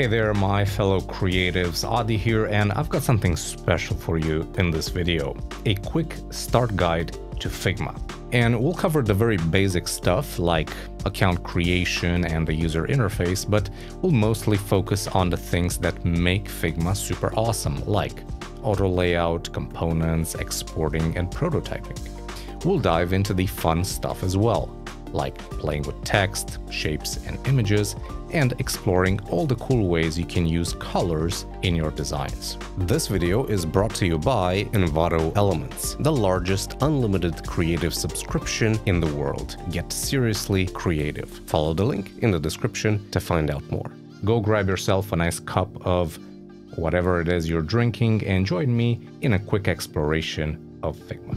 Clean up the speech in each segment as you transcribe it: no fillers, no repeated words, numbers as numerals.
Hey there, my fellow creatives, Adi here, and I've got something special for you in this video. A quick start guide to Figma. And we'll cover the very basic stuff like account creation and the user interface, but we'll mostly focus on the things that make Figma super awesome, like auto layout, components, exporting, and prototyping. We'll dive into the fun stuff as well, like playing with text, shapes, and images, and exploring all the cool ways you can use colors in your designs. This video is brought to you by Envato Elements, the largest unlimited creative subscription in the world. Get seriously creative. Follow the link in the description to find out more. Go grab yourself a nice cup of whatever it is you're drinking and join me in a quick exploration of Figma.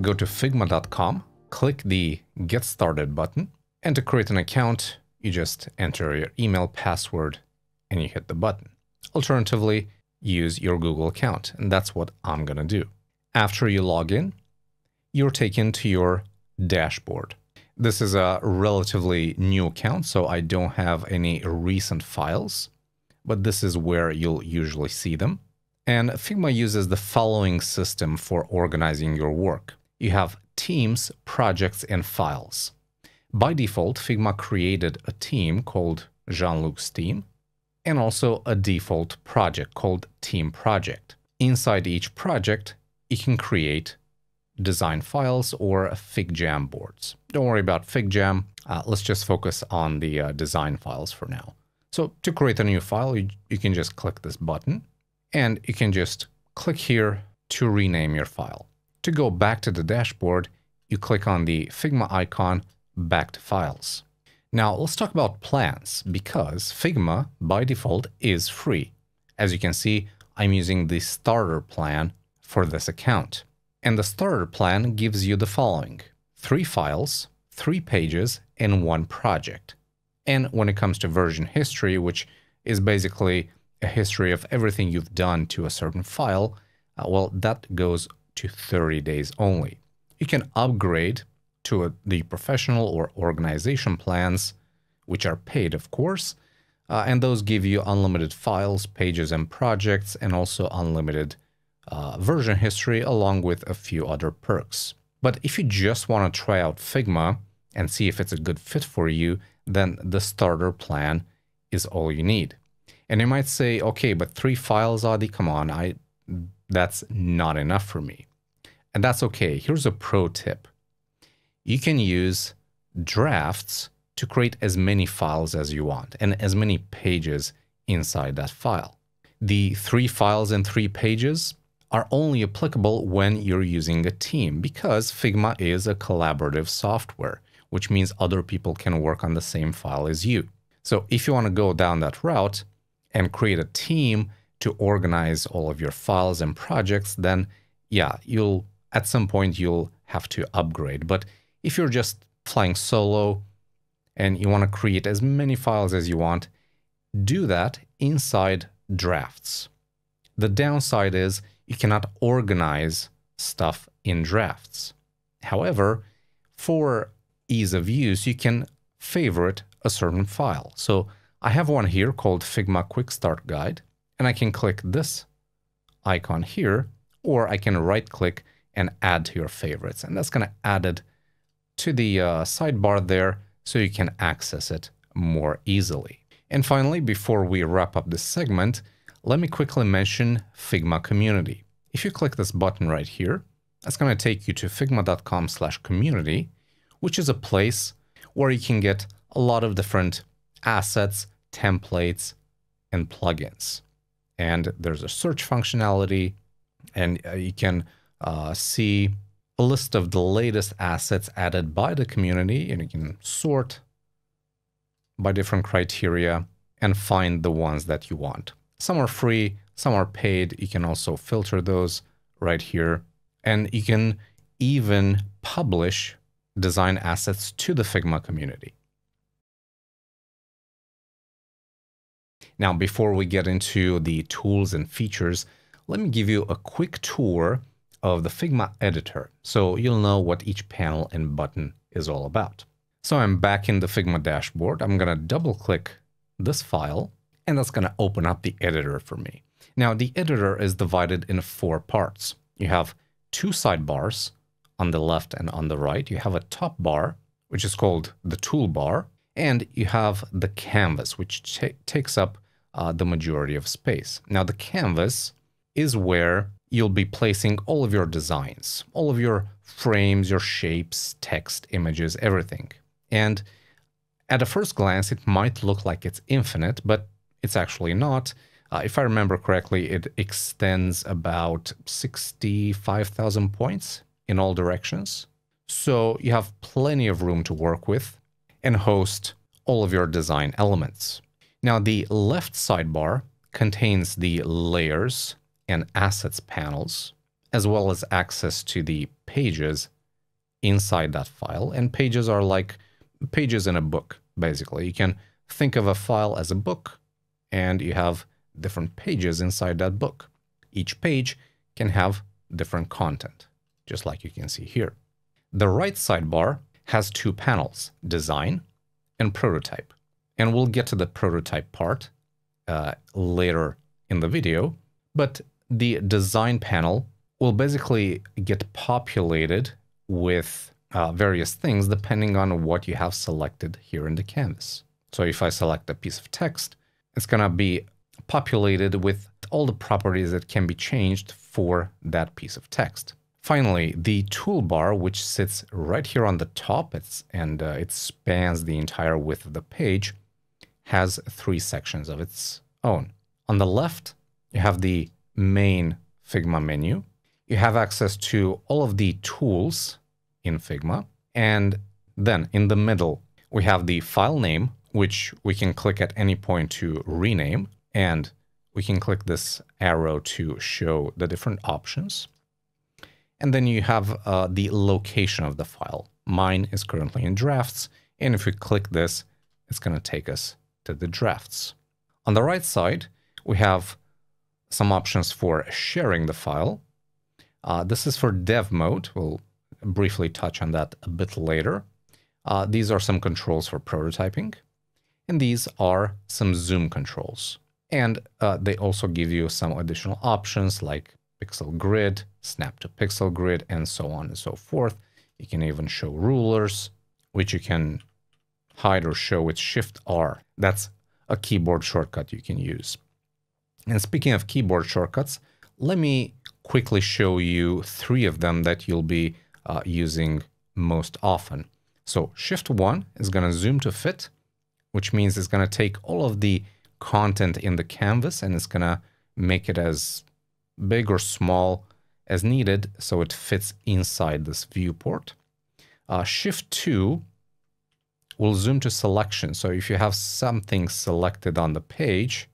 Go to figma.com, click the Get Started button, and to create an account, you just enter your email password and you hit the button. Alternatively, use your Google account, and that's what I'm gonna do. After you log in, you're taken to your dashboard. This is a relatively new account, so I don't have any recent files, but this is where you'll usually see them. And Figma uses the following system for organizing your work. You have teams, projects, and files. By default, Figma created a team called Jean-Luc's team, and also a default project called Team Project. Inside each project, you can create design files or FigJam boards. Don't worry about FigJam. Let's just focus on the design files for now. So to create a new file, you can just click this button, and you can just click here to rename your file. To go back to the dashboard, you click on the Figma icon, back to files. Now let's talk about plans, because Figma by default is free. As you can see, I'm using the starter plan for this account. And the starter plan gives you the following: 3 files, 3 pages, and 1 project. And when it comes to version history, which is basically a history of everything you've done to a certain file, well, that goes to 30 days only. You can upgrade to the professional or organization plans, which are paid, of course, and those give you unlimited files, pages, and projects, and also unlimited version history, along with a few other perks. But if you just want to try out Figma and see if it's a good fit for you, then the starter plan is all you need. And you might say, okay, but 3 files, Adi, come on, that's not enough for me. And that's okay. Here's a pro tip. You can use drafts to create as many files as you want and as many pages inside that file. The 3 files and 3 pages are only applicable when you're using a team, because Figma is a collaborative software, which means other people can work on the same file as you. So if you want to go down that route and create a team to organize all of your files and projects, then yeah, at some point you'll have to upgrade. But if you're just flying solo and you want to create as many files as you want, do that inside drafts. The downside is you cannot organize stuff in drafts. However, for ease of use, you can favorite a certain file. So I have one here called Figma Quick Start Guide, and I can click this icon here, or I can right click and add to your favorites. And that's going to add it to the sidebar there so you can access it more easily. And finally, before we wrap up this segment, let me quickly mention Figma Community. If you click this button right here, that's going to take you to figma.com/community, which is a place where you can get a lot of different assets, templates, and plugins. And there's a search functionality, and you can see a list of the latest assets added by the community, and you can sort by different criteria and find the ones that you want. Some are free, some are paid. You can also filter those right here, and you can even publish design assets to the Figma community. Now, before we get into the tools and features, let me give you a quick tour of the Figma editor so you'll know what each panel and button is all about. So I'm back in the Figma dashboard. I'm going to double click this file, and that's going to open up the editor for me. Now, the editor is divided in 4 parts. You have 2 sidebars on the left and on the right. You have a top bar, which is called the toolbar, and you have the canvas, which takes up the majority of space. Now, the canvas is where you'll be placing all of your designs, all of your frames, your shapes, text, images, everything. And at a first glance, it might look like it's infinite, but it's actually not. If I remember correctly, it extends about 65,000 points in all directions. So you have plenty of room to work with and host all of your design elements. Now, the left sidebar contains the layers and assets panels, as well as access to the pages inside that file. And pages are like pages in a book, basically. You can think of a file as a book, and you have different pages inside that book. Each page can have different content, just like you can see here. The right sidebar has 2 panels, design and prototype. And we'll get to the prototype part later in the video, but the design panel will basically get populated with various things depending on what you have selected here in the canvas. So if I select a piece of text, it's going to be populated with all the properties that can be changed for that piece of text. Finally, the toolbar, which sits right here on the top, it spans the entire width of the page, has 3 sections of its own. On the left, you have the main Figma menu. You have access to all of the tools in Figma. And then in the middle, we have the file name, which we can click at any point to rename. And we can click this arrow to show the different options. And then you have the location of the file. Mine is currently in drafts. And if we click this, it's going to take us to the drafts. On the right side, we have some options for sharing the file. This is for dev mode. We'll briefly touch on that a bit later. These are some controls for prototyping. And these are some zoom controls. And they also give you some additional options like pixel grid, snap to pixel grid, and so on and so forth. You can even show rulers, which you can hide or show with Shift-R. That's a keyboard shortcut you can use. And speaking of keyboard shortcuts, let me quickly show you 3 of them that you'll be using most often. So Shift-1 is going to zoom to fit, which means it's going to take all of the content in the canvas and it's going to make it as big or small as needed so it fits inside this viewport. Shift-2 will zoom to selection. So if you have something selected on the page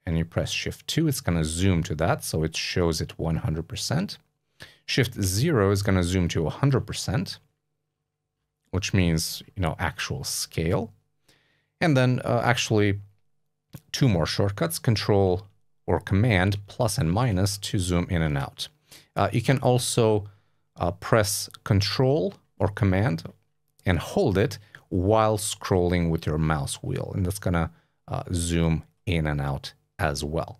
and you press Shift-2, it's going to zoom to that so it shows it 100%. Shift-0 is going to zoom to 100%, which means, actual scale. And then actually 2 more shortcuts, Control or Command plus and minus to zoom in and out. You can also press Control or Command and hold it while scrolling with your mouse wheel. And that's going to zoom in and out as well.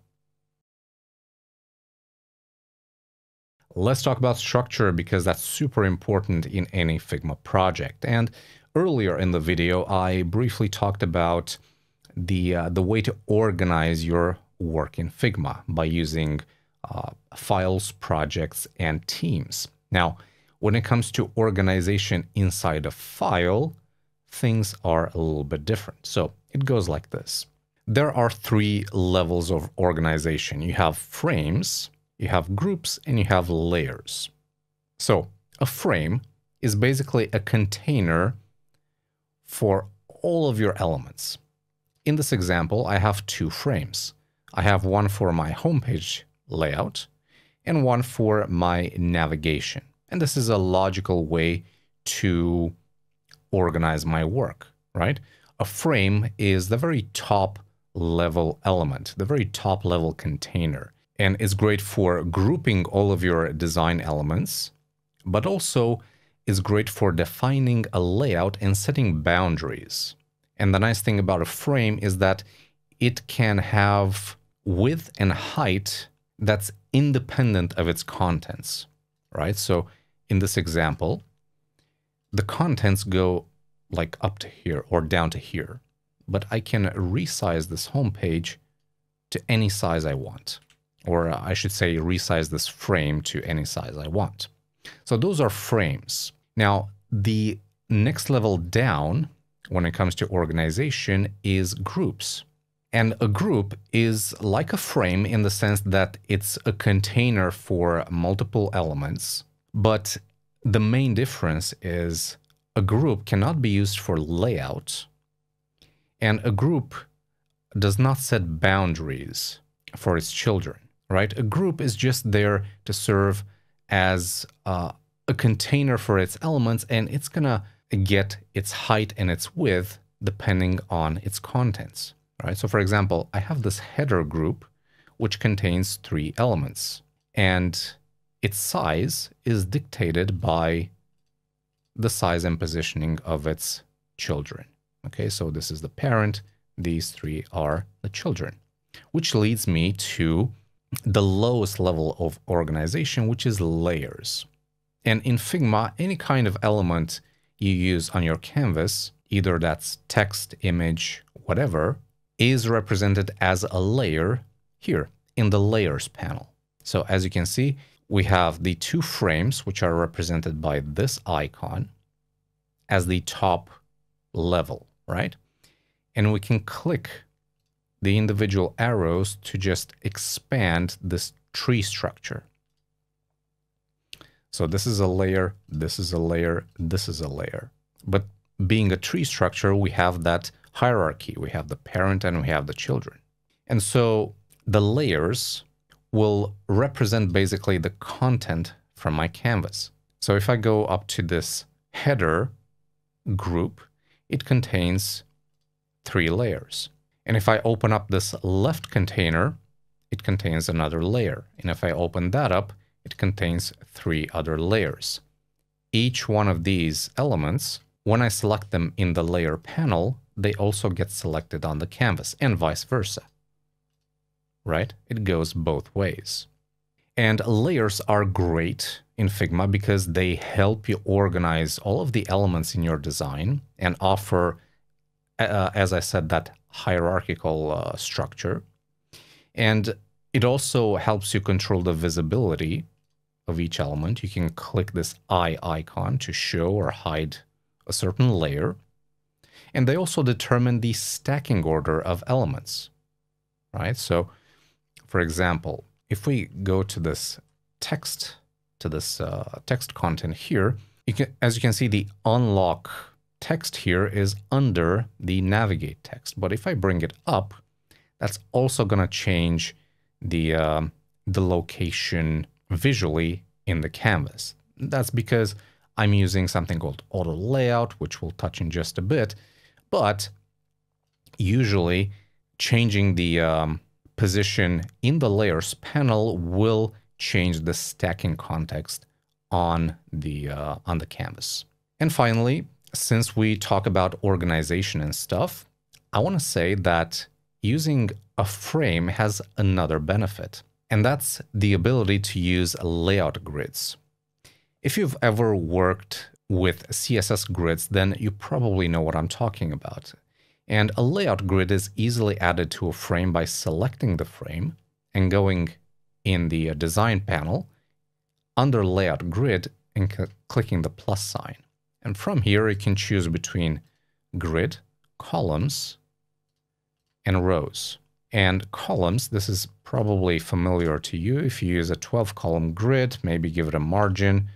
Let's talk about structure because that's super important in any Figma project. And earlier in the video, I briefly talked about the way to organize your work in Figma by using files, projects, and teams. Now, when it comes to organization inside a file, things are a little bit different. So it goes like this. There are 3 levels of organization. You have frames, you have groups, and you have layers. So a frame is basically a container for all of your elements. In this example, I have 2 frames. I have one for my homepage layout and one for my navigation. And this is a logical way to organize my work, right? A frame is the very top level element, the very top level container. And it's great for grouping all of your design elements, but also is great for defining a layout and setting boundaries. And the nice thing about a frame is that it can have width and height that's independent of its contents, right? So in this example, the contents go like up to here or down to here, but I can resize this home page to any size I want, or I should say resize this frame to any size I want. So those are frames. Now, the next level down when it comes to organization is groups. And a group is like a frame in the sense that it's a container for multiple elements, but the main difference is a group cannot be used for layout, and a group does not set boundaries for its children, right? A group is just there to serve as a container for its elements, and it's gonna get its height and its width depending on its contents, right? So for example, I have this header group which contains 3 elements, and its size is dictated by the size and positioning of its children. Okay, so this is the parent, these 3 are the children, which leads me to the lowest level of organization, which is layers. And in Figma, any kind of element you use on your canvas, either that's text, image, whatever, is represented as a layer here in the layers panel. So as you can see, we have the 2 frames, which are represented by this icon as the top level, right? And we can click the individual arrows to just expand this tree structure. So this is a layer, this is a layer, this is a layer. But being a tree structure, we have that hierarchy. We have the parent and we have the children. And so the layers will represent basically the content from my canvas. So if I go up to this header group, it contains 3 layers. And if I open up this left container, it contains another layer. And if I open that up, it contains 3 other layers. Each one of these elements, when I select them in the layer panel, they also get selected on the canvas, and vice versa. Right? It goes both ways. And layers are great in Figma because they help you organize all of the elements in your design and offer, as I said, that hierarchical structure. And it also helps you control the visibility of each element. You can click this eye icon to show or hide a certain layer. And they also determine the stacking order of elements, right? So, for example, if we go to this text, text content here, as you can see, the unlock text here is under the navigate text. But if I bring it up, that's also going to change the location visually in the canvas. That's because I'm using something called auto layout, which we'll touch in just a bit. But usually changing the position in the layers panel will change the stacking context on the canvas. And finally, since we talk about organization and stuff, I want to say that using a frame has another benefit, and that's the ability to use layout grids. If you've ever worked with CSS grids, then you probably know what I'm talking about. And a layout grid is easily added to a frame by selecting the frame and going in the design panel under layout grid and clicking the plus sign. And from here, you can choose between grid, columns, and rows. And columns, this is probably familiar to you. If you use a 12-column grid, maybe give it a margin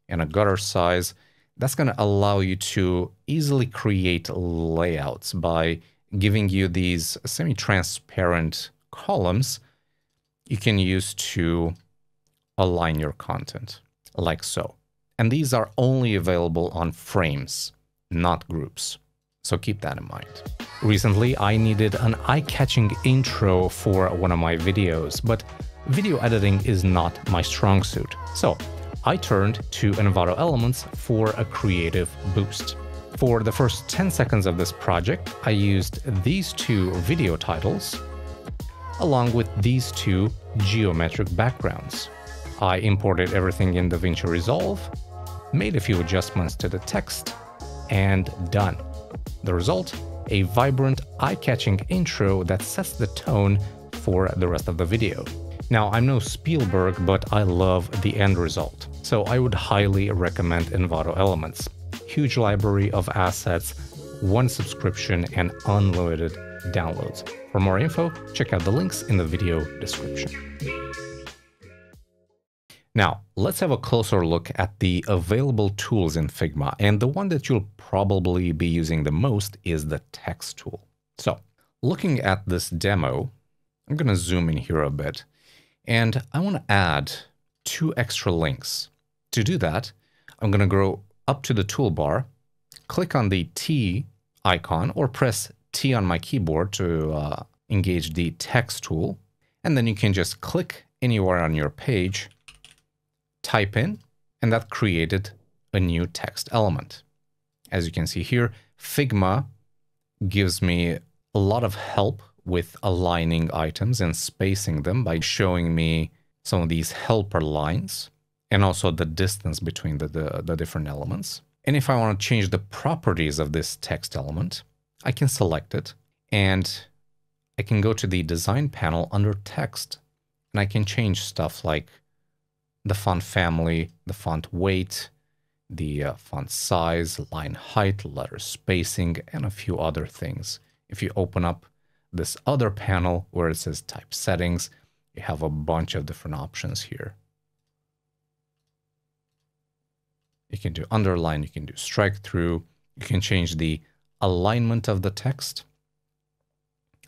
and a gutter size, that's going to allow you to easily create layouts by giving you these semi-transparent columns you can use to align your content, like so. And these are only available on frames, not groups. So keep that in mind. Recently, I needed an eye-catching intro for one of my videos, but video editing is not my strong suit. So I turned to Envato Elements for a creative boost. For the first 10 seconds of this project, I used these two video titles along with these two geometric backgrounds. I imported everything in DaVinci Resolve, made a few adjustments to the text, and done. The result? A vibrant, eye-catching intro that sets the tone for the rest of the video. Now, I'm no Spielberg, but I love the end result, so I would highly recommend Envato Elements. Huge library of assets, one subscription, and unlimited downloads. For more info, check out the links in the video description. Now, let's have a closer look at the available tools in Figma, and the one that you'll probably be using the most is the text tool. So, looking at this demo, I'm going to zoom in here a bit, and I want to add 2 extra links. To do that, I'm going to go up to the toolbar, click on the T icon, or press T on my keyboard to engage the text tool, and then you can just click anywhere on your page, type in, and that created a new text element. As you can see here, Figma gives me a lot of help with aligning items and spacing them by showing me some of these helper lines and also the distance between the different elements. And if I want to change the properties of this text element, I can select it and I can go to the design panel under text, and I can change stuff like the font family, the font weight, the font size, line height, letter spacing, and a few other things. If you open up this other panel where it says type settings, you have a bunch of different options here. You can do underline, you can do strike through, you can change the alignment of the text,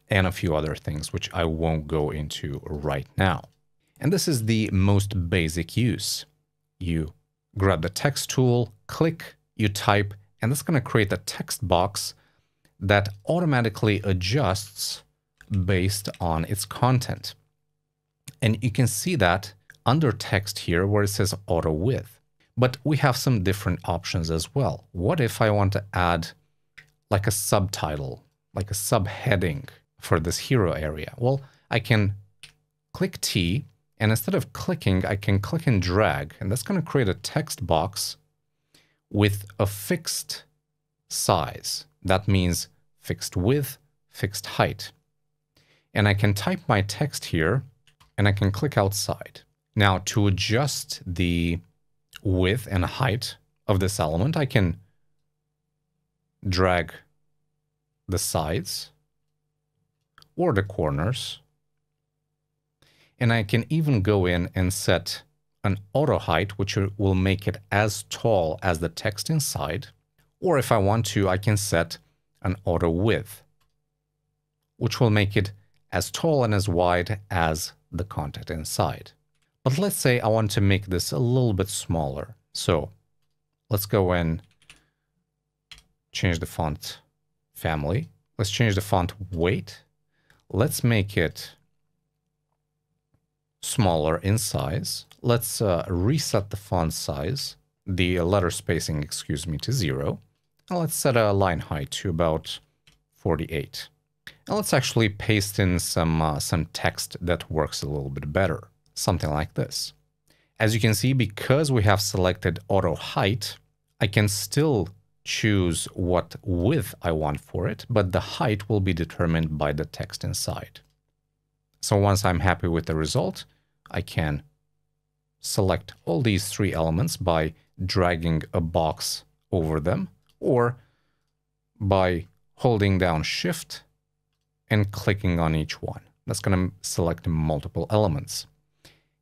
and a few other things which I won't go into right now. And this is the most basic use. You grab the text tool, click, you type, and that's going to create a text box that automatically adjusts based on its content. And you can see that under text here where it says auto width. But we have some different options as well. What if I want to add like a subtitle, like a subheading for this hero area? Well, I can click T, and instead of clicking, I can click and drag, and that's going to create a text box with a fixed size. That means fixed width, fixed height. And I can type my text here, and I can click outside. Now, to adjust the width and height of this element, I can drag the sides or the corners. And I can even go in and set an auto height, which will make it as tall as the text inside. Or if I want to, I can set an auto width, which will make it as tall and as wide as the content inside. But let's say I want to make this a little bit smaller. So let's go and change the font family. Let's change the font weight. Let's make it smaller in size. Let's reset the font size, the letter spacing, excuse me, to 0. And let's set a line height to about 48. And let's actually paste in some text that works a little bit better. Something like this. As you can see, because we have selected auto height, I can still choose what width I want for it, but the height will be determined by the text inside. So once I'm happy with the result, I can select all these 3 elements by dragging a box over them, or by holding down Shift and clicking on each one. That's going to select multiple elements.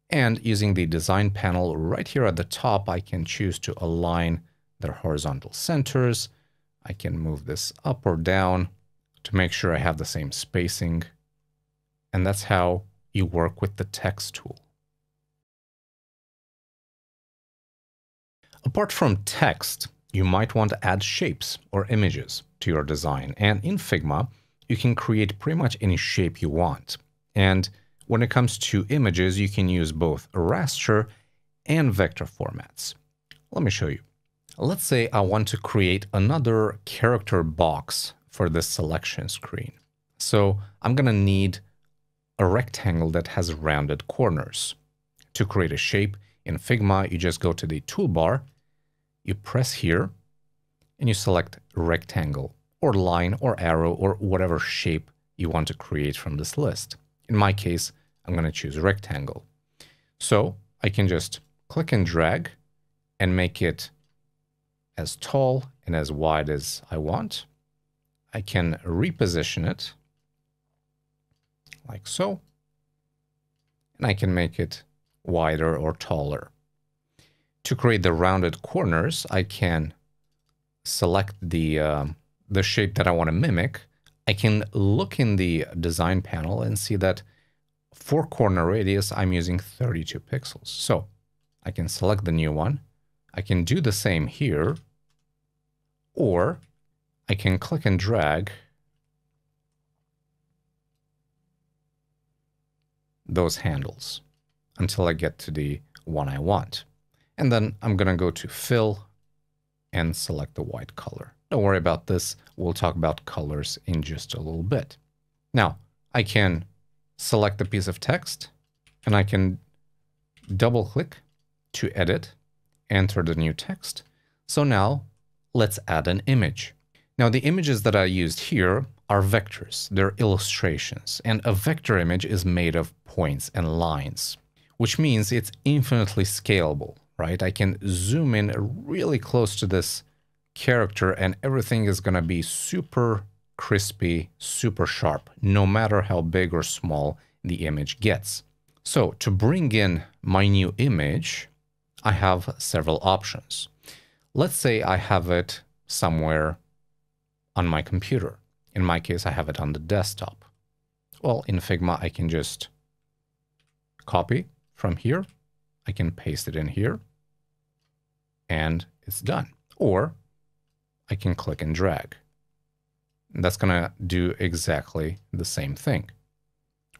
And using the design panel right here at the top, I can choose to align their horizontal centers. I can move this up or down to make sure I have the same spacing. And that's how you work with the text tool. Apart from text, you might want to add shapes or images to your design. And in Figma, you can create pretty much any shape you want. And when it comes to images, you can use both a raster and vector formats. Let me show you. Let's say I want to create another character box for this selection screen. So I'm going to need a rectangle that has rounded corners. To create a shape in Figma, you just go to the toolbar, you press here, and you select rectangle or line or arrow or whatever shape you want to create from this list. In my case, I'm going to choose rectangle. So I can just click and drag and make it as tall and as wide as I want. I can reposition it like so, and I can make it wider or taller. To create the rounded corners, I can select the shape that I want to mimic. I can look in the design panel and see that for corner radius, I'm using 32 pixels. So I can select the new one. I can do the same here, or I can click and drag those handles until I get to the one I want. And then I'm going to go to fill and select the white color. Don't worry about this. We'll talk about colors in just a little bit. Now, I can select a piece of text and I can double click to edit, enter the new text. So now let's add an image. Now the images that I used here are vectors, they're illustrations, and a vector image is made of points and lines, which means it's infinitely scalable, right? I can zoom in really close to this character and everything is going to be super crispy, super sharp, no matter how big or small the image gets. So to bring in my new image, I have several options. Let's say I have it somewhere on my computer. In my case, I have it on the desktop. Well, in Figma, I can just copy from here. I can paste it in here and it's done. Or I can click and drag. That's going to do exactly the same thing.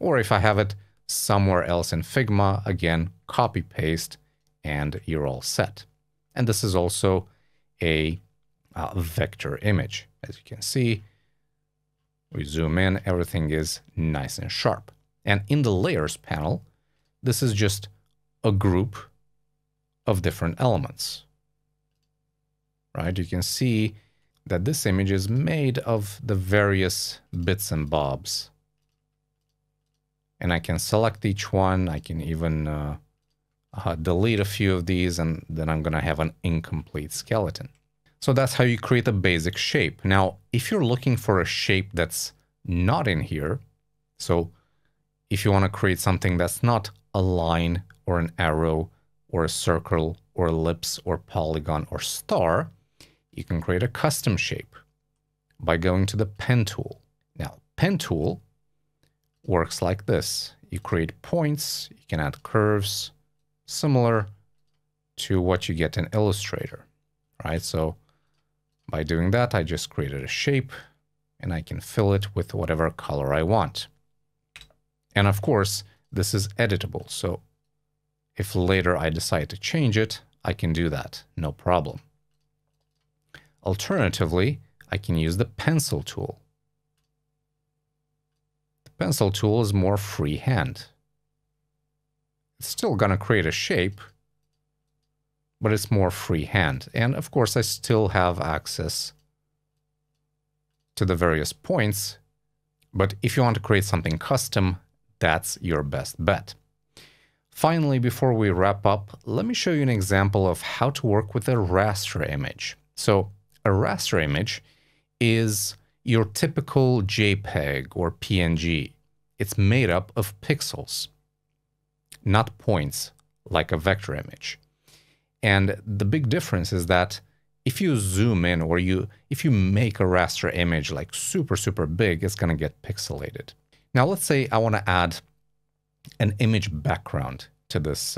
Or if I have it somewhere else in Figma, again, copy paste and you're all set. And this is also a vector image. As you can see, we zoom in, everything is nice and sharp. And in the layers panel, this is just a group of different elements, right? You can see that this image is made of the various bits and bobs. And I can select each one. I can even delete a few of these, and then I'm going to have an incomplete skeleton. So that's how you create a basic shape. Now, if you're looking for a shape that's not in here, so if you want to create something that's not a line or an arrow or a circle or ellipse or polygon or star, you can create a custom shape by going to the pen tool. Now, pen tool works like this. You create points, you can add curves, similar to what you get in Illustrator, right? So by doing that, I just created a shape and I can fill it with whatever color I want. And of course, this is editable. So if later I decide to change it, I can do that, no problem. Alternatively, I can use the pencil tool. The pencil tool is more freehand. It's still going to create a shape, but it's more freehand. And of course, I still have access to the various points. But if you want to create something custom, that's your best bet. Finally, before we wrap up, let me show you an example of how to work with a raster image. So a raster image is your typical JPEG or PNG. It's made up of pixels, not points like a vector image. And the big difference is that if you zoom in or if you make a raster image like super, super big, it's going to get pixelated. Now, let's say I want to add an image background to this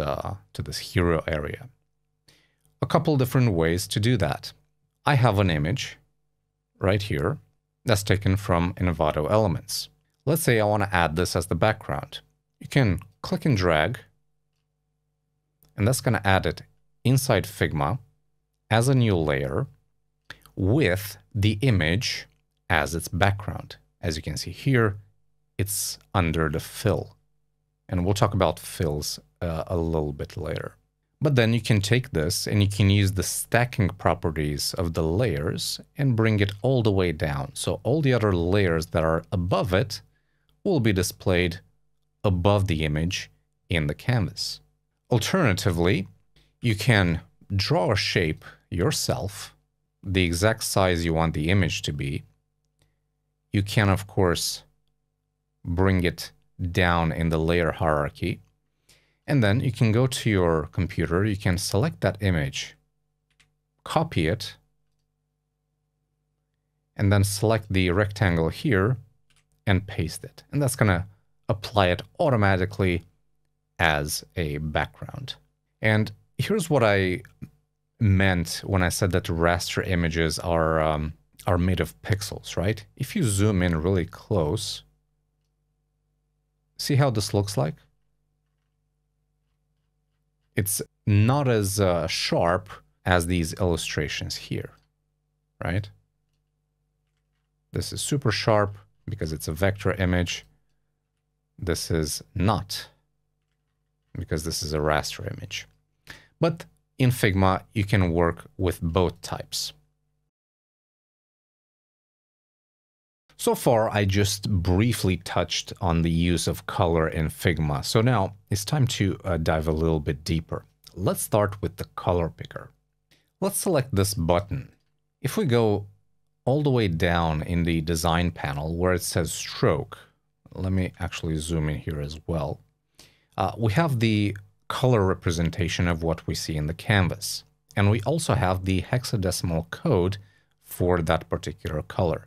hero area. A couple different ways to do that. I have an image right here that's taken from Envato Elements. Let's say I want to add this as the background. You can click and drag, And that's going to add it inside Figma as a new layer with the image as its background. As you can see here, it's under the fill. And we'll talk about fills a little bit later. But then you can take this and you can use the stacking properties of the layers and bring it all the way down. So all the other layers that are above it will be displayed above the image in the canvas. Alternatively, you can draw a shape yourself, the exact size you want the image to be. You can, of course, bring it down in the layer hierarchy. And then you can go to your computer, you can select that image, copy it, and then select the rectangle here and paste it. And that's going to apply it automatically as a background. And here's what I meant when I said that raster images are made of pixels, right? If you zoom in really close, see how this looks like? It's not as sharp as these illustrations here, right? This is super sharp because it's a vector image. This is not, because this is a raster image. But in Figma, you can work with both types. So far, I just briefly touched on the use of color in Figma. So now it's time to dive a little bit deeper. Let's start with the color picker. Let's select this button. If we go all the way down in the design panel where it says stroke, let me actually zoom in here as well. We have the color representation of what we see in the canvas. And we also have the hexadecimal code for that particular color.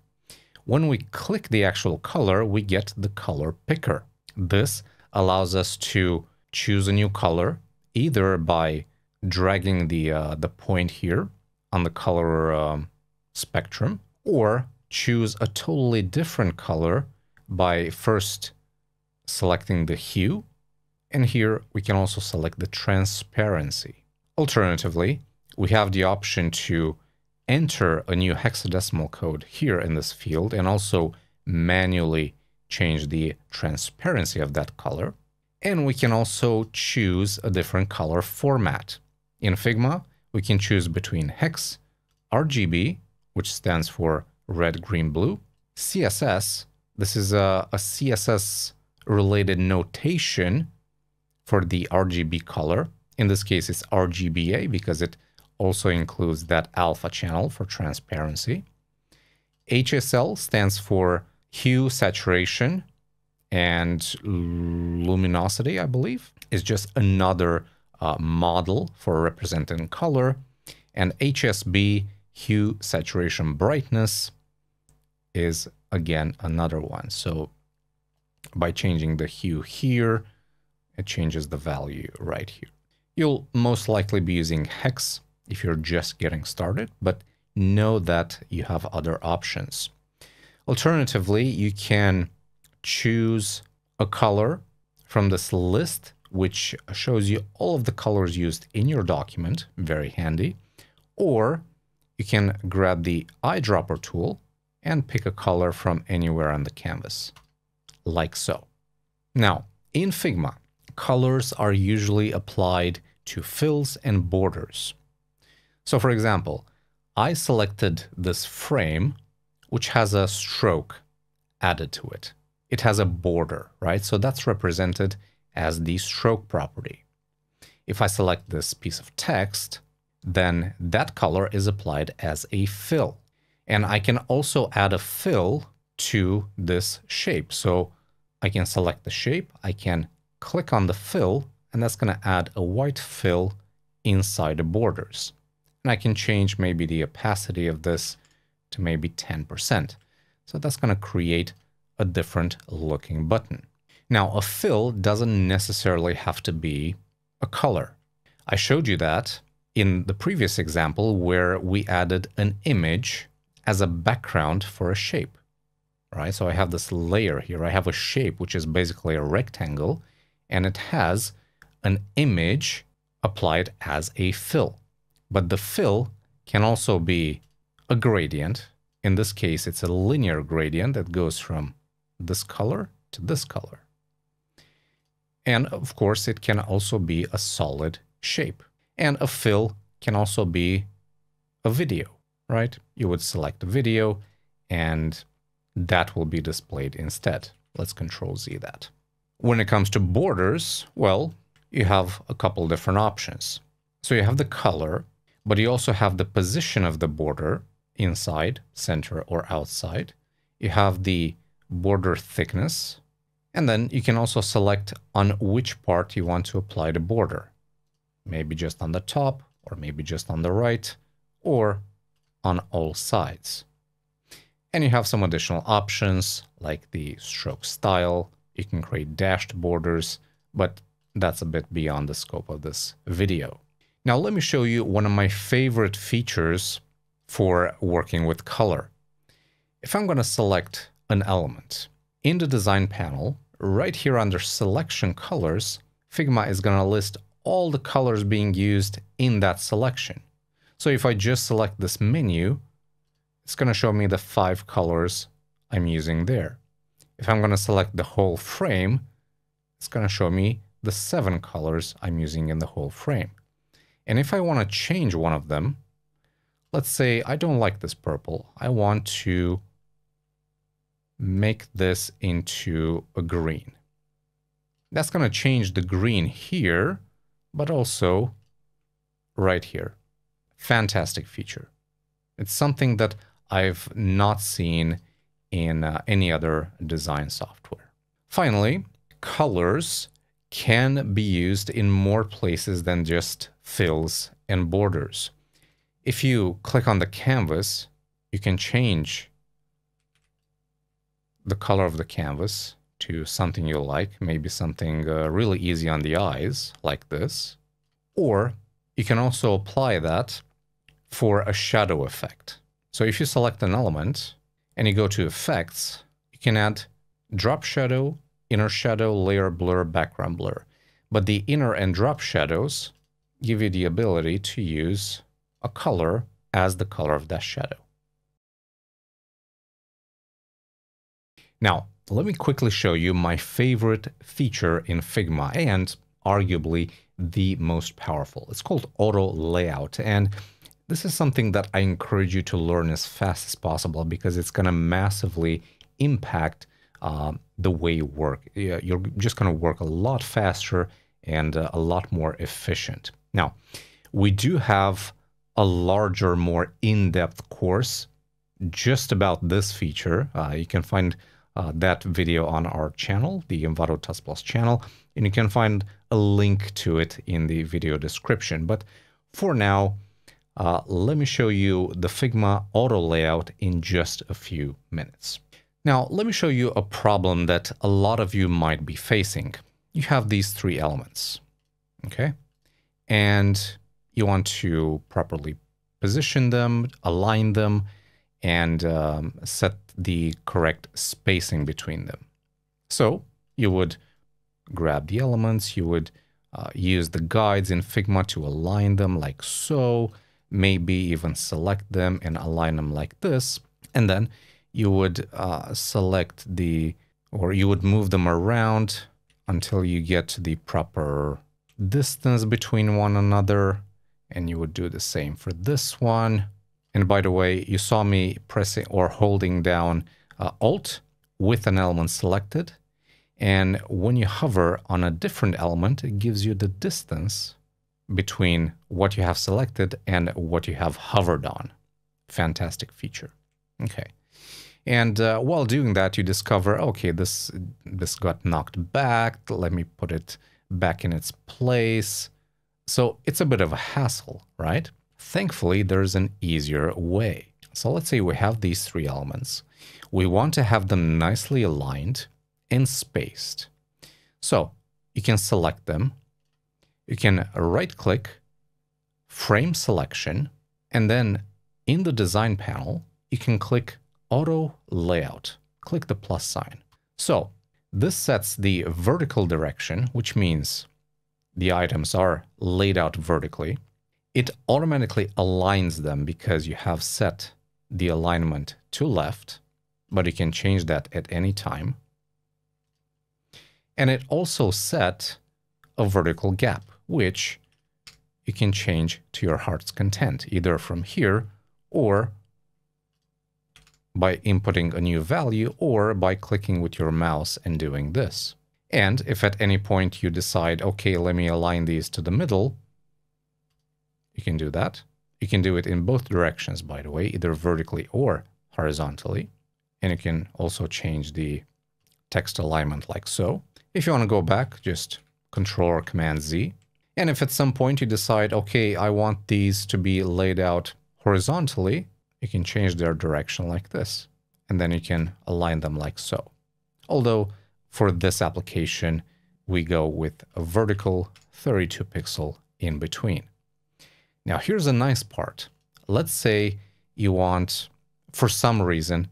When we click the actual color, we get the color picker. This allows us to choose a new color, either by dragging the point here on the color spectrum, or choose a totally different color by first selecting the hue. And here we can also select the transparency. Alternatively, we have the option to enter a new hexadecimal code here in this field and also manually change the transparency of that color. And we can also choose a different color format. In Figma, we can choose between hex, RGB, which stands for red, green, blue, CSS. This is a CSS related notation for the RGB color. In this case, it's RGBA because it also includes that alpha channel for transparency. HSL stands for hue, saturation, and luminosity, I believe. Is just another model for representing color. And HSB, hue, saturation, brightness, is again another one. So by changing the hue here, it changes the value right here. You'll most likely be using hex if you're just getting started, but know that you have other options. Alternatively, you can choose a color from this list, which shows you all of the colors used in your document, very handy. Or you can grab the eyedropper tool and pick a color from anywhere on the canvas, like so. Now, in Figma, colors are usually applied to fills and borders. So for example, I selected this frame, which has a stroke added to it. It has a border, right? So that's represented as the stroke property. If I select this piece of text, then that color is applied as a fill. And I can also add a fill to this shape. So I can select the shape, I can click on the fill, and that's going to add a white fill inside the borders. And I can change maybe the opacity of this to maybe 10%. So that's going to create a different looking button. Now, a fill doesn't necessarily have to be a color. I showed you that in the previous example where we added an image as a background for a shape, right? So I have this layer here. I have a shape, which is basically a rectangle, and it has an image apply it as a fill. But the fill can also be a gradient. In this case, it's a linear gradient that goes from this color to this color. And of course, it can also be a solid shape. And a fill can also be a video, right? You would select a video and that will be displayed instead. Let's Control Z that. When it comes to borders, well, you have a couple different options. So you have the color, but you also have the position of the border, inside, center, or outside. You have the border thickness, and then you can also select on which part you want to apply the border. Maybe just on the top, or maybe just on the right, or on all sides. And you have some additional options like the stroke style. You can create dashed borders, but that's a bit beyond the scope of this video. Now let me show you one of my favorite features for working with color. If I'm going to select an element in the design panel, right here under selection colors, Figma is going to list all the colors being used in that selection. So if I just select this menu, it's going to show me the 5 colors I'm using there. If I'm going to select the whole frame, it's going to show me the 7 colors I'm using in the whole frame. And if I want to change one of them, let's say I don't like this purple. I want to make this into a green. That's going to change the green here, but also right here. Fantastic feature. It's something that I've not seen in any other design software. Finally, colors can be used in more places than just fills and borders. If you click on the canvas, you can change the color of the canvas to something you like, maybe something really easy on the eyes, like this. Or you can also apply that for a shadow effect. So if you select an element and you go to Effects, you can add Drop Shadow, Inner Shadow, Layer Blur, Background Blur. But the inner and drop shadows give you the ability to use a color as the color of that shadow. Now, let me quickly show you my favorite feature in Figma and arguably the most powerful. It's called Auto Layout, and this is something that I encourage you to learn as fast as possible because it's going to massively impact the way you work. You're just going to work a lot faster and a lot more efficient. Now, we do have a larger, more in-depth course just about this feature. You can find that video on our channel, the Envato Tusk Plus channel, and you can find a link to it in the video description. But for now, let me show you the Figma auto layout in just a few minutes. Now, let me show you a problem that a lot of you might be facing. You have these 3 elements, okay? And you want to properly position them, align them, and set the correct spacing between them. So you would grab the elements, you would use the guides in Figma to align them like so, maybe even select them and align them like this, and then you would select you would move them around until you get to the proper distance between one another, and you would do the same for this one. And by the way, you saw me pressing or holding down Alt with an element selected, and when you hover on a different element, it gives you the distance between what you have selected and what you have hovered on. Fantastic feature. Okay. And while doing that, you discover, okay, this got knocked back. Let me put it back in its place. So it's a bit of a hassle, right? Thankfully, there's an easier way. So let's say we have these 3 elements. We want to have them nicely aligned and spaced. So you can select them. You can right-click, Frame Selection, and then in the Design panel, you can click Auto Layout. Click the plus sign. So this sets the vertical direction, which means the items are laid out vertically, it automatically aligns them because you have set the alignment to left, but you can change that at any time. And it also set a vertical gap, which you can change to your heart's content, either from here or by inputting a new value or by clicking with your mouse and doing this. And if at any point you decide, okay, let me align these to the middle, you can do that. You can do it in both directions, by the way, either vertically or horizontally. And you can also change the text alignment like so. If you want to go back, just Control or Command Z. And if at some point you decide, okay, I want these to be laid out horizontally, you can change their direction like this. And then you can align them like so. Although for this application, we go with a vertical 32 pixel in between. Now here's a nice part. Let's say you want, for some reason,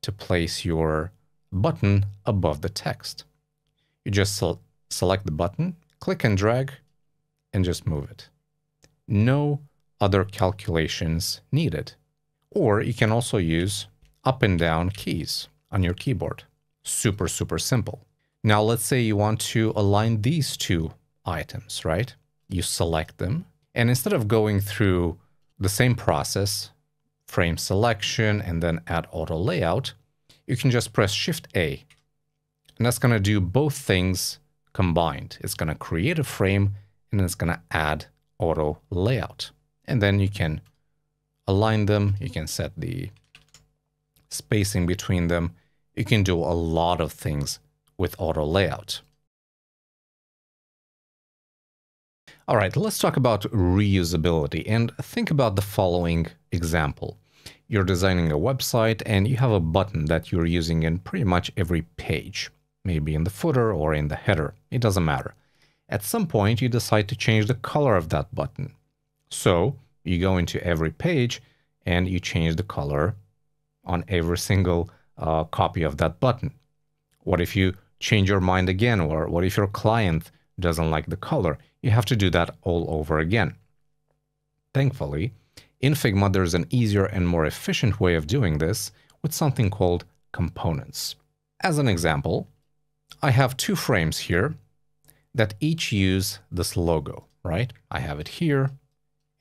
to place your button above the text. You just select the button, click and drag, and just move it. No other calculations needed. Or you can also use up and down keys on your keyboard. Super, super simple. Now let's say you want to align these two items, right? You select them, and instead of going through the same process, frame selection and then add auto layout, you can just press Shift A. And that's going to do both things combined. It's going to create a frame and it's going to add auto layout. And then you can align them. You can set the spacing between them. You can do a lot of things with auto layout. All right, let's talk about reusability and think about the following example. You're designing a website and you have a button that you're using in pretty much every page, maybe in the footer or in the header. It doesn't matter. At some point, you decide to change the color of that button. So you go into every page and you change the color on every single copy of that button. What if you change your mind again? Or what if your client doesn't like the color? You have to do that all over again. Thankfully, in Figma, there's an easier and more efficient way of doing this with something called components. As an example, I have two frames here that each use this logo, right? I have it here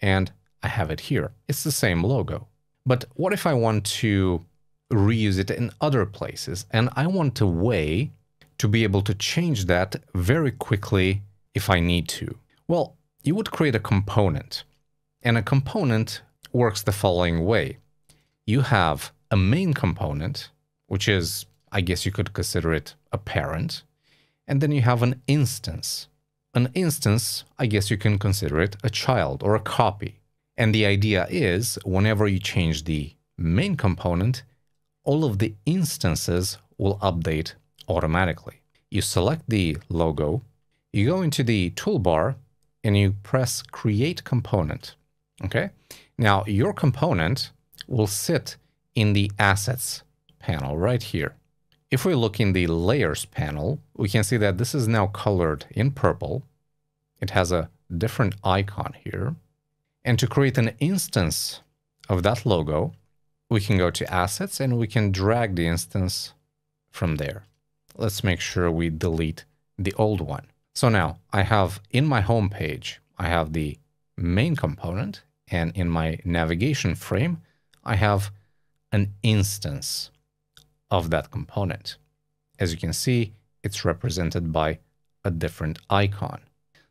and I have it here. It's the same logo. But what if I want to reuse it in other places and I want a way to be able to change that very quickly if I need to? Well, you would create a component, and a component works the following way. You have a main component, which is, I guess you could consider it a parent, and then you have an instance. An instance, I guess you can consider it a child or a copy. And the idea is, whenever you change the main component, all of the instances will update automatically. You select the logo, you go into the toolbar, and you press Create Component. Okay? Now, your component will sit in the Assets panel right here. If we look in the Layers panel, we can see that this is now colored in purple. It has a different icon here. And to create an instance of that logo, we can go to Assets and we can drag the instance from there. Let's make sure we delete the old one. So now I have in my home page, I have the main component, and in my navigation frame, I have an instance of that component. As you can see, it's represented by a different icon.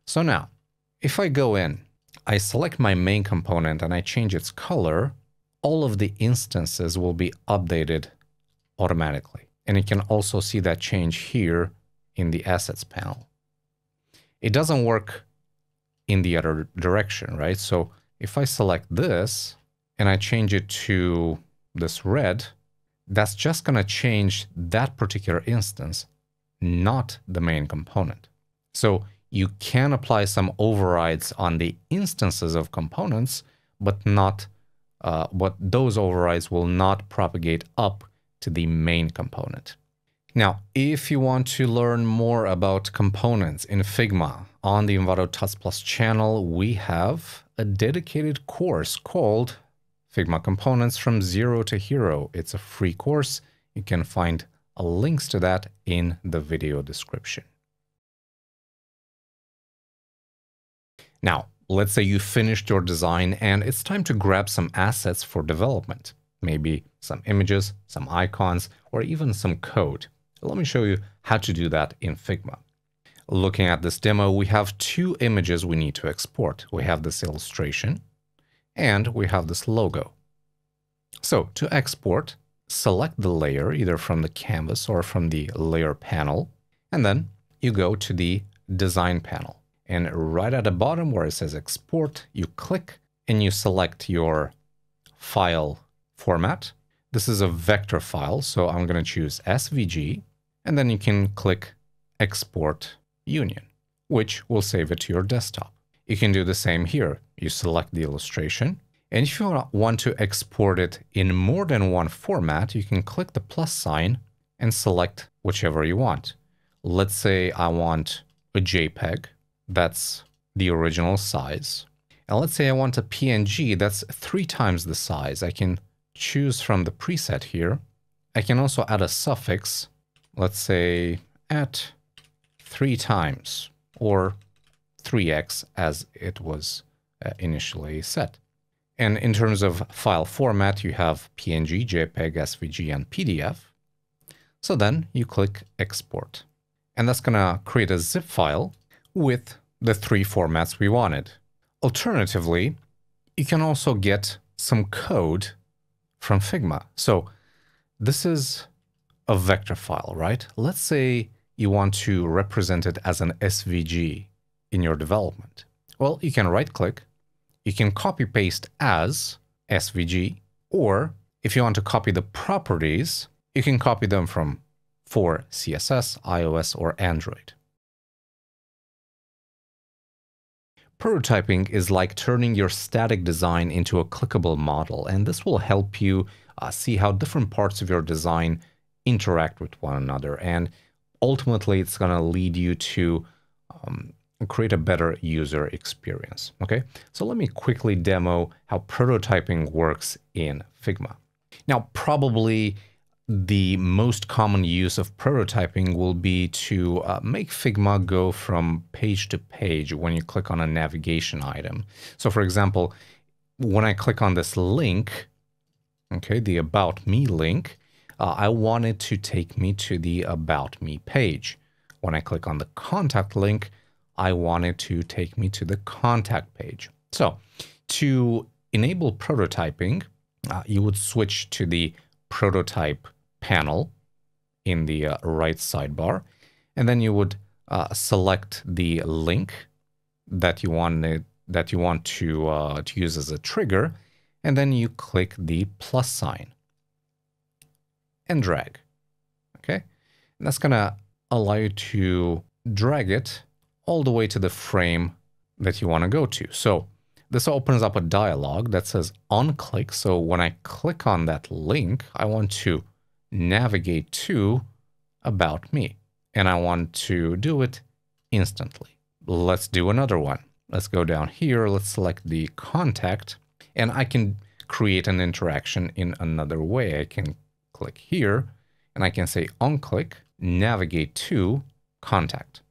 So now, if I go in, I select my main component and I change its color, all of the instances will be updated automatically. And you can also see that change here in the Assets panel. It doesn't work in the other direction, right? So if I select this and I change it to this red, that's just going to change that particular instance, not the main component. So you can apply some overrides on the instances of components, but those overrides will not propagate up to the main component. Now, if you want to learn more about components in Figma, on the Envato Tuts Plus channel, we have a dedicated course called Figma Components from Zero to Hero. It's a free course. You can find links to that in the video description. Now, let's say you finished your design and it's time to grab some assets for development. Maybe some images, some icons, or even some code. Let me show you how to do that in Figma. Looking at this demo, we have two images we need to export. We have this illustration and we have this logo. So to export, select the layer either from the canvas or from the layer panel, and then you go to the design panel. And right at the bottom where it says export, you click and you select your file format. This is a vector file, so I'm going to choose SVG, and then you can click export union, which will save it to your desktop. You can do the same here. You select the illustration, and if you want to export it in more than one format, you can click the plus sign and select whichever you want. Let's say I want a JPEG, that's the original size. And let's say I want a PNG, that's 3 times the size. I can choose from the preset here. I can also add a suffix, let's say at 3 times or 3x as it was initially set. And in terms of file format, you have PNG, JPEG, SVG, and PDF. So then you click export. And that's going to create a zip file with the 3 formats we wanted. Alternatively, you can also get some code from Figma. So this is a vector file, right? Let's say you want to represent it as an SVG in your development. Well, you can right-click, you can copy-paste as SVG, or if you want to copy the properties, you can copy them for CSS, iOS, or Android. Prototyping is like turning your static design into a clickable model, and this will help you see how different parts of your design interact with one another, and ultimately it's going to lead you to create a better user experience. Okay, so let me quickly demo how prototyping works in Figma. Now, probably the most common use of prototyping will be to make Figma go from page to page when you click on a navigation item. So for example, when I click on this link, okay, the About Me link, I want it to take me to the About Me page. When I click on the contact link, I want it to take me to the contact page. So to enable prototyping, you would switch to the prototype panel in the right sidebar, and then you would select the link that you want to use as a trigger, and then you click the plus sign and drag. Okay, and that's gonna allow you to drag it all the way to the frame that you want to go to. So this opens up a dialog that says on click. So when I click on that link, I want to navigate to About Me, and I want to do it instantly. Let's do another one. Let's go down here. Let's select the contact, and I can create an interaction in another way. I can click here and I can say on click, navigate to contact.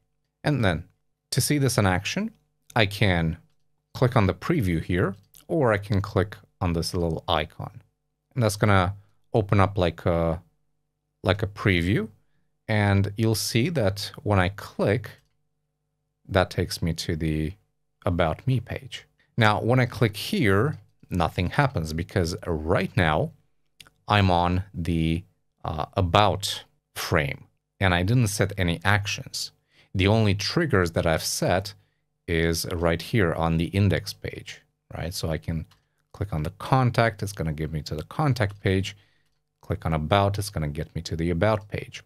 And then to see this in action, I can click on the preview here, or I can click on this little icon. And that's gonna open up like a preview. And you'll see that when I click, that takes me to the About Me page. Now, when I click here, nothing happens because right now I'm on the About frame and I didn't set any actions. The only triggers that I've set is right here on the index page, right? So I can click on the contact, it's going to give me to the contact page. Click on About, it's going to get me to the About page.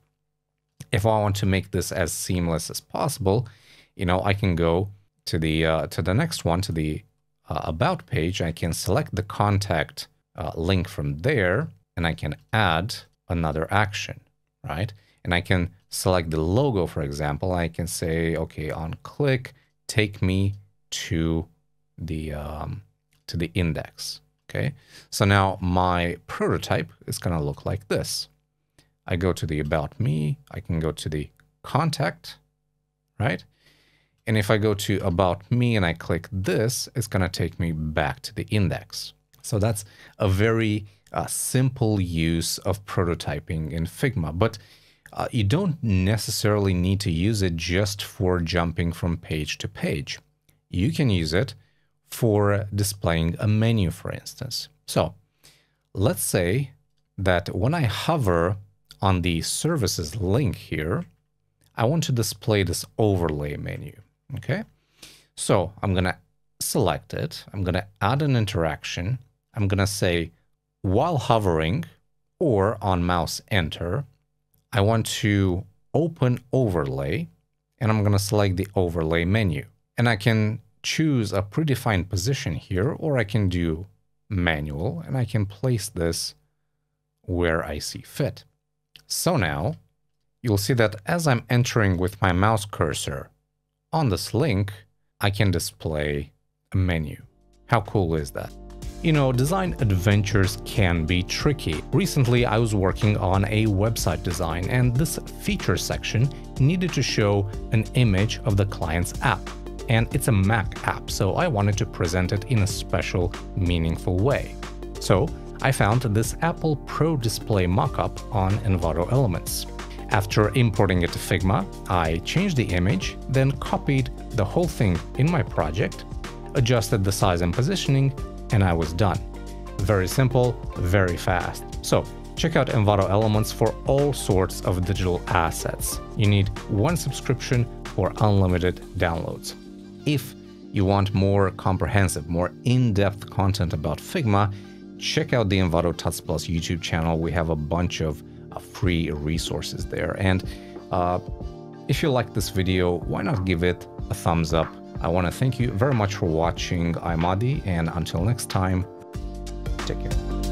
If I want to make this as seamless as possible, you know, I can go to the next one, to the About page. I can select the contact link from there, and I can add another action, right? and I can select the logo, for example. I can say, okay, on click, take me to the index. Okay, so now my prototype is going to look like this. I go to the About Me, I can go to the Contact, right? And if I go to About Me and I click this, it's going to take me back to the index. So that's a very simple use of prototyping in Figma, but you don't necessarily need to use it just for jumping from page to page. You can use it for displaying a menu, for instance. So let's say that when I hover on the services link here, I want to display this overlay menu. Okay, so I'm going to select it. I'm going to add an interaction. I'm going to say, while hovering or on mouse enter, I want to open overlay, and I'm going to select the overlay menu. And I can choose a predefined position here, or I can do manual, and I can place this where I see fit. So now you'll see that as I'm entering with my mouse cursor on this link, I can display a menu. How cool is that? You know, design adventures can be tricky. Recently, I was working on a website design, and this feature section needed to show an image of the client's app. And it's a Mac app, so I wanted to present it in a special, meaningful way. So I found this Apple Pro Display mockup on Envato Elements. After importing it to Figma, I changed the image, then copied the whole thing in my project, adjusted the size and positioning, and I was done. Very simple, very fast. So check out Envato Elements for all sorts of digital assets. You need one subscription for unlimited downloads. If you want more comprehensive, more in-depth content about Figma, check out the Envato Tuts Plus YouTube channel. We have a bunch of free resources there. And if you like this video, why not give it a thumbs up? I want to thank you very much for watching. I'm Adi, and until next time, take care.